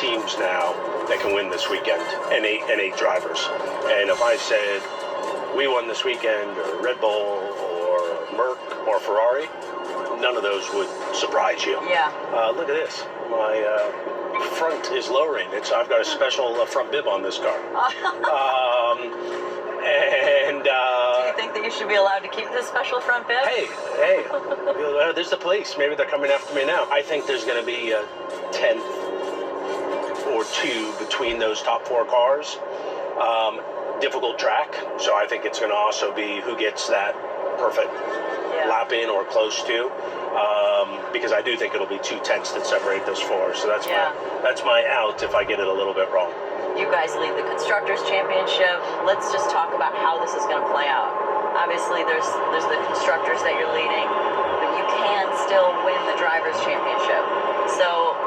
teams now that can win this weekend, and eight drivers. And if I said we won this weekend, or Red Bull, or Merc, or Ferrari, none of those would surprise you. Yeah. Look at this. My front is lowering. I've got a special front bib on this car. Do you think that you should be allowed to keep this special front bib? Hey, there's the police. Maybe they're coming after me now. I think there's going to be a tenth or two between those top four cars. Difficult track, so I think it's going to also be who gets that perfect lap in or close to. Because I do think it'll be 2 tenths that separate those four. So that's my out if I get it a little bit wrong. You guys lead the Constructors' Championship. Let's just talk about how this is going to play out. Obviously, there's the Constructors that you're leading, but you can still win the Drivers' Championship. So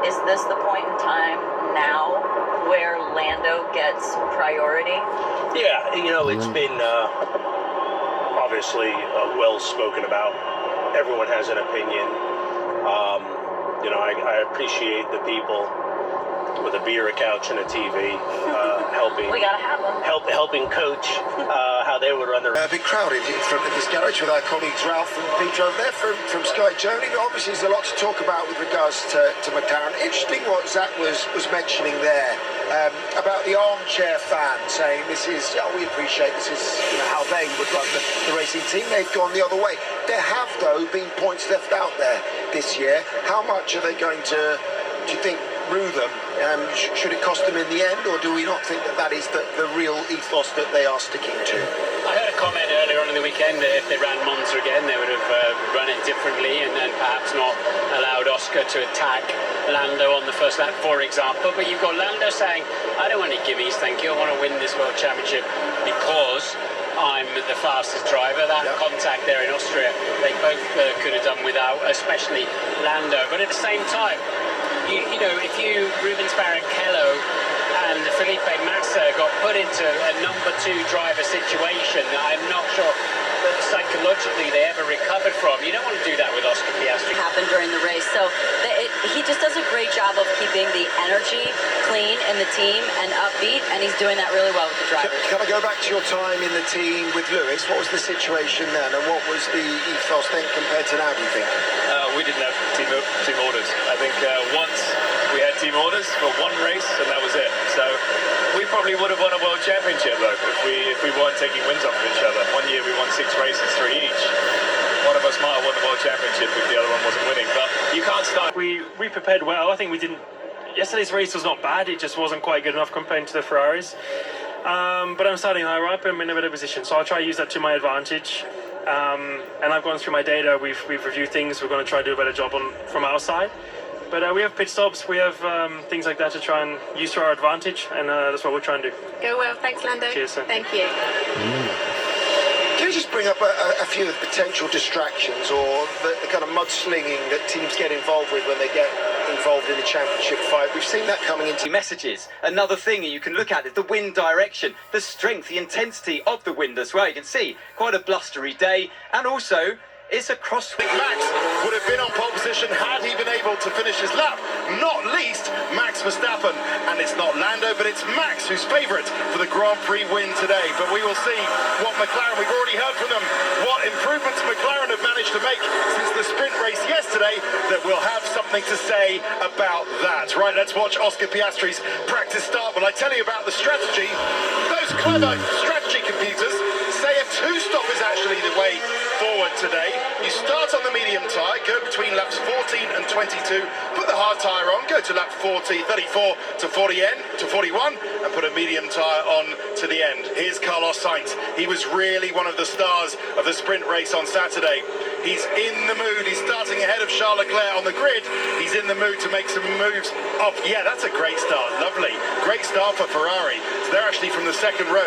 is this the point in time now where Lando gets priority? Yeah, it's been obviously well spoken about. Everyone has an opinion. I appreciate the people with a beer, a couch, and a TV helping. We gotta have them. Helping coach how they would run their. A bit crowded in front of this garage with our colleagues Ralph and Peter over there from Sky Journey. Obviously, there's a lot to talk about with regards to McLaren. Interesting what Zach was mentioning there about the armchair fan saying this is we appreciate this is how they would run the racing team. They've gone the other way. There have though been points left out there this year. How much are they going to, do you think, rue them? Should it cost them in the end, or do we not think that is the real ethos that they are sticking to? I heard a comment earlier on in the weekend that if they ran Monza again, they would have run it differently and perhaps not allowed Oscar to attack Lando on the first lap, for example. But you've got Lando saying, I don't want any gimmies, thank you. I want to win this World Championship because I'm the fastest driver. That contact there in Austria, they both could have done without, especially Lando. But at the same time, if Rubens Barrichello and Felipe Massa got put into a number 2 driver situation that I'm not sure that psychologically they ever recovered from. You don't want to do that with Oscar Piastri. Happened during the race, so he just does a great job of keeping the energy clean in the team and upbeat, and he's doing that really well with the drivers. Can I go back to your time in the team with Lewis? What was the situation then, and what was the ethos then compared to now, do you think? We didn't have team orders. I think once we had team orders for one race, and that was it. So we probably would have won a world championship though if we weren't taking wins off of each other. One year we won 6 races, 3 each. One of us might have won the world championship if the other one wasn't winning. But you can't start. We prepared well. I think we didn't. Yesterday's race was not bad. It just wasn't quite good enough compared to the Ferraris. But I'm starting higher up. I'm in a better position, so I'll try to use that to my advantage. And I've gone through my data. We've reviewed things. We're going to try to do a better job from our side. But we have pit stops. We have things like that to try and use to our advantage, and that's what we're trying to do. Go well. Thanks, Lando. Cheers, sir. Thank you. Can you just bring up a few of the potential distractions or the kind of mudslinging that teams get involved with when they get involved in the championship fight? We've seen that coming into messages. Another thing you can look at is the wind direction, the strength, the intensity of the wind as well. You can see quite a blustery day, and also it's a cross. Max would have been on pole position had he been able to finish his lap, not least Max Verstappen. And it's not Lando, but it's Max who's favourite for the Grand Prix win today. But we will see what McLaren, we've already heard from them, what improvements McLaren have managed to make since the sprint race yesterday, that we'll have something to say about that. Right, let's watch Oscar Piastri's practice start. Will I tell you about the strategy? Those clever strategy computers say a 2-stop is actually the way forward today. You start on the medium tyre, go between laps 14 and 22, put the hard tyre on, go to lap 34 to 41, and put a medium tyre on to the end. Here's Carlos Sainz. He was really one of the stars of the sprint race on Saturday. He's in the mood. He's starting ahead of Charles Leclerc on the grid. He's in the mood to make some moves off. Yeah, that's a great start. Lovely. Great start for Ferrari. So they're actually from the second row.